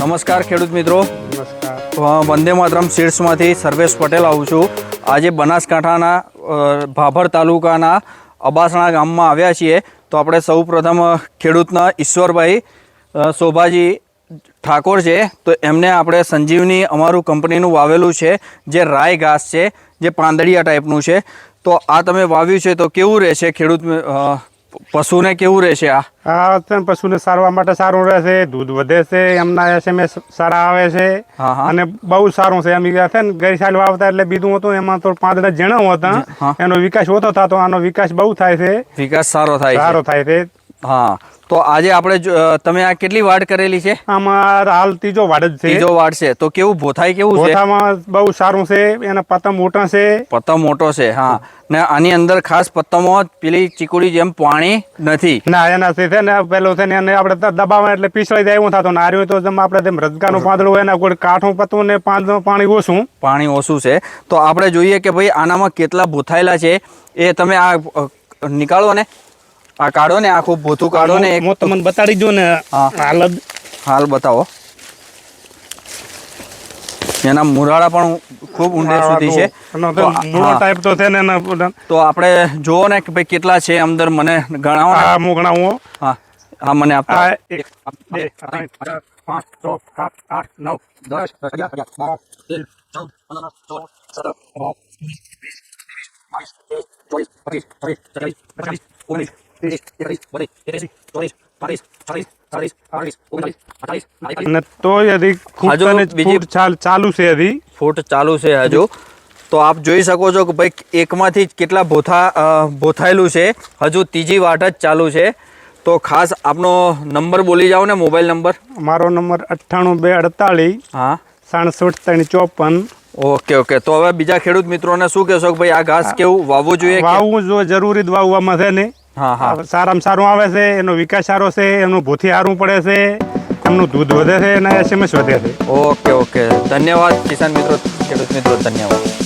નમસ્કાર ખેડૂત મિત્રો, નમસ્કાર। વંદે માતરમ સીડ્સમાંથી સર્વેશ પટેલ આવું છું। આજે બનાસકાંઠાના ભાભર તાલુકાના અબાસણા ગામમાં આવ્યા છીએ। તો આપણે સૌપ્રથમ ખેડૂતના ઈશ્વરભાઈ શોભાજી ઠાકોર છે, તો એમને આપણે સંજીવની અમારું કંપનીનું વાવેલું છે, જે રાય ઘાસ છે, જે પાંદડિયા ટાઈપનું છે। તો આ તમે વાવ્યું છે તો કેવું રહેશે ખેડૂત પશુને કેવું રહેશે? આ પશુને સારવા માટે સારું રહેશે, દૂધ વધે છે, એમના એસએમએસ સારા આવે છે અને બહુ સારું છે। એમ છે ને ગઈ સાલ વાવતા એટલે બીજું હતું એમાં તો પાંદડા ઝીણા હતા, એનો વિકાસ ઓછો થતો, આનો વિકાસ બહુ થાય છે, વિકાસ સારો થાય છે। હા, તો આજે આપણે તમે આ કેટલી વાડ કરેલી છે? આમાં હાલ ત્રીજો વાડ જ છે। ત્રીજો વાડ છે, તો કેવું ભોથાઈ કેવું છે? ભોથામાં બહુ સારું છે, એના પત્તા મોટા છે, પત્તો મોટો છે। હા, ને આની અંદર ખાસ પત્તામાં પેલી ચીકુડી જેમ પાણી નથી ના, એના છે ને પેલું છે ને એને આપણે દબાવવા એટલે પીસળી જાય એવું થતું, નાર્યું તો જેમ આપણે જેમ રજગાનું પાંદડું હોય ને કોઈ કાઠું પત્તું ને પાણી ઓછું છે। તો આપણે જોઈએ કે ભાઈ આનામાં કેટલા ભૂથાયેલા છે એ તમે આ નીકાળો ને, આ કાઢો ને, આખું ભૂથું કાઢો ને, હું તમને બતાડી દઉં ને। હાલ બતાવો। એના મુરાળા પણ ખૂબ ઊંડે સુધી છે, ટાઈપ તો છે ને। તો આપણે જોવો ને કે ભાઈ કેટલા છે અંદર, મને ગણાવો। હા, હું ગણાવું। હા હા, મને આપો। 1 2 3 4 5 6 7 8 9 10 11 12 13 14 ફૂટ ચાલુ છે હજુ। તો આપ જોઈ શકો છો કે ભાઈ એકમાંથી કેટલા ભોથાયેલું છે, હજુ ત્રીજી વાટ જ ચાલુ છે। તો ખાસ આપનો નંબર બોલી જાઓ ને, મોબાઈલ નંબર। મારો નંબર 98 248 હા 67 354। Okay okay. તો હવે બીજા ખેડૂત મિત્રોને શું કહેશો કે ભાઈ આ ઘાસ કેવું વાવવું જોઈએ? વાવવું જોઈએ, જરૂરી વાવવામાં છે ને। હા હા, સારામાં સારું આવે છે, એનો વિકાસ સારો છે, એનું ભૂથી સારું પડે છે, એમનું દૂધ વધે છે અને એસએમએસ વધે છે। ઓકે ઓકે, ધન્યવાદ કિસાન મિત્રો, ખેડૂત મિત્રો, ધન્યવાદ।